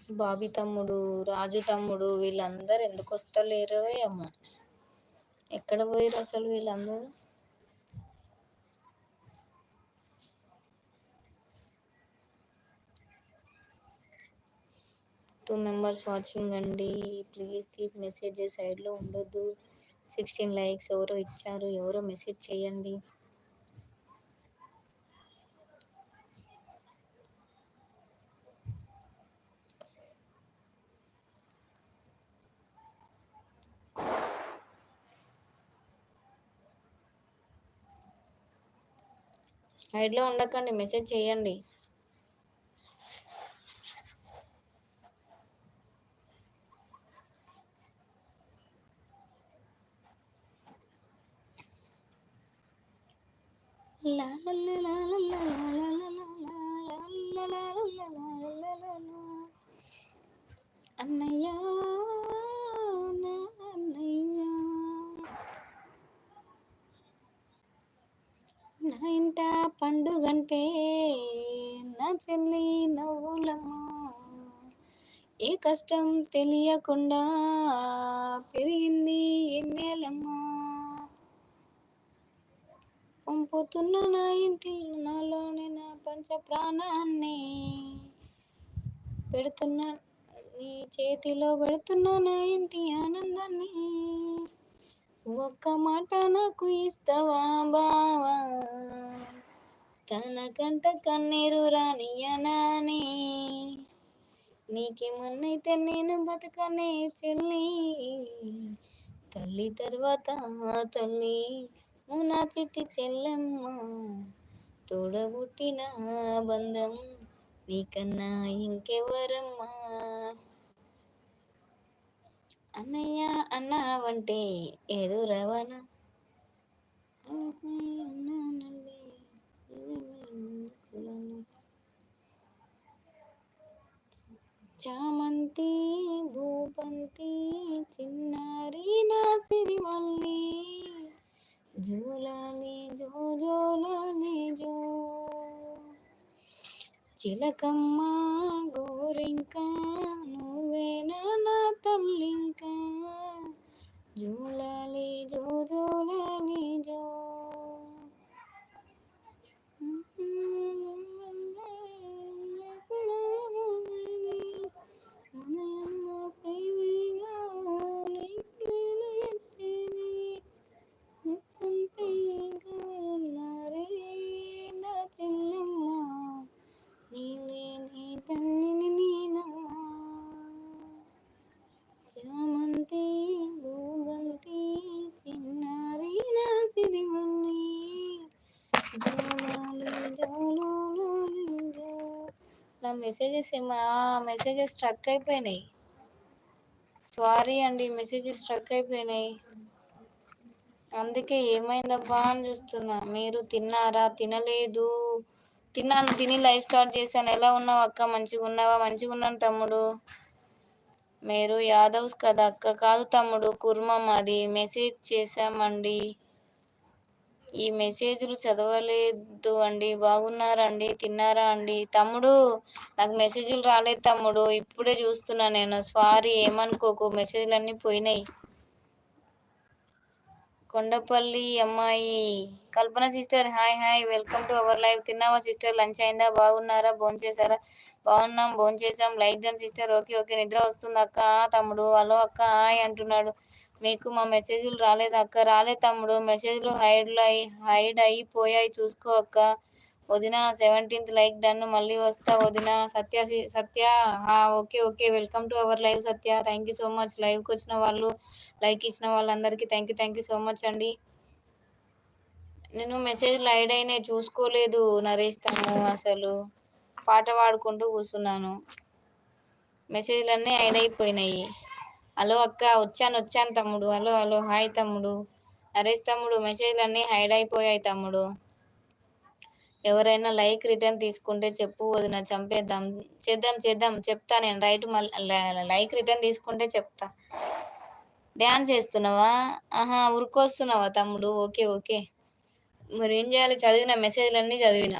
బాబీ తమ్ముడు, రాజు తమ్ముడు వీళ్ళందరూ ఎందుకు వస్తలేరో ఏమో. ఎక్కడ పోయారు అసలు వీళ్ళందరూ? టూ మెంబర్స్ వాచింగ్ అండి. ప్లీజ్ కీప్ మెసేజెస్ సైడ్లో ఉండొద్దు. 16 లైక్స్ ఎవరో ఇచ్చారు, ఎవరో మెసేజ్ చేయండి. సైడ్లో ఉండకండి, మెసేజ్ చేయండి. అన్నయ్య నా ఇంట పండుగంటే నా చెల్లి నవ్వులమ్మా, ఏ కష్టం తెలియకుండా పెరిగింది ఎన్నేళ్ళమ్మా. పంపుతున్న నా ఇంటిలో నాలోనే నా పంచ ప్రాణాన్ని పెడుతున్నా, నీ చేతిలో పెడుతున్నా నా ఇంటి ఆనందాన్ని. ఒక్క మాట నాకు ఇస్తావా బావా, తన కంట కన్నీరు రానియనాని, నీకేమన్నైతే నేను బతకనే చెల్లి, తల్లి తర్వాత తల్లి నా చిట్టి చెల్లెమ్మ, తోడబుట్టిన బంధం నీకన్నా ఇంకెవరమ్మా. అన్నయ్య అన్నావంటే ఏదో రవాణా చామంతి భూపంతి చిన్నారి నా సిరిమల్లి, జోలాలి జోలాలి జో, చిలకమ్మ గోరింక నువ్వేనా నా తల్లింక, జోలాలి జోలాలి జో. చామంతి భూగంతి చిన్నారి నా సిరిమల్లి, నా మెసేజెస్ స్ట్రక్ అయిపోయినాయి. సారీ అండి, మెసేజెస్ స్ట్రక్ అయిపోయినాయి. అందుకే ఏమైందబ్బా అని చూస్తున్నా. మీరు తిన్నారా? తినలేదు. తిన్నాను, తిని లైవ్ స్టార్ట్ చేశాను. ఎలా ఉన్నావు అక్క? మంచిగా ఉన్నావా? మంచిగా ఉన్నాను తమ్ముడు. మీరు యాదవ్స్ కదా అక్క? కాదు తమ్ముడు, కుర్మా మాది. మెసేజ్ చేశామండి, ఈ మెసేజ్లు చదవలేదు అండి. బాగున్నారండి? తిన్నారా అండి? తమ్ముడు నాకు మెసేజ్లు రాలేదు తమ్ముడు, ఇప్పుడే చూస్తున్నా నేను. సారీ, ఏమనుకోకు, మెసేజ్లు అన్నీ పోయినాయి. కొండపల్లి అమ్మాయి Kalpana sister, hi hi, welcome to our live. తిన్నావా సిస్టర్? లంచ్ అయిందా? బాగున్నారా? భోంచేశారా? బాగున్నాం, భోంచేసాం. Like done sister. Okay okay, నిద్ర వస్తుంది అక్క. తమ్ముడు హలో అక్క హాయ్ అంటున్నాడు. మీకు మా మెసేజ్లు రాలేదు అక్క? రాలేదు తమ్ముడు, మెసేజ్లు హైడ్ అయిపోయాయి, చూసుకో అక్క. వదిన 17th లైక్ డన్, మళ్ళీ వస్తా వదిన. Satya okay okay, welcome to our live Satya. Thank you so much. లైవ్కి వచ్చిన వాళ్ళు, లైక్ ఇచ్చిన వాళ్ళందరికీ థ్యాంక్ యూ సో మచ్ అండి. నేను మెసేజ్లు హైడ్ అయినాయి, చూసుకోలేదు నరేష్ తమ్ము. అసలు పాట పాడుకుంటూ కూర్చున్నాను, మెసేజ్లన్నీ హైడ్ అయిపోయినాయి. హలో అక్క, వచ్చాను తమ్ముడు. హలో హలో హాయ్ తమ్ముడు. నరేష్ తమ్ముడు, మెసేజ్లన్నీ హైడ్ అయిపోయాయి తమ్ముడు. ఎవరైనా లైక్ రిటర్న్ తీసుకుంటే చెప్పు వదిన, చేద్దాం చెప్తా నేను. రైట్, లైక్ రిటర్న్ తీసుకుంటే చెప్తా. డ్యాన్స్ చేస్తున్నావా? ఉరుకొస్తున్నావా తమ్ముడు? ఓకే ఓకే, మరి ఏం చేయాలి? చదివిన మెసేజ్లన్నీ చదివిన.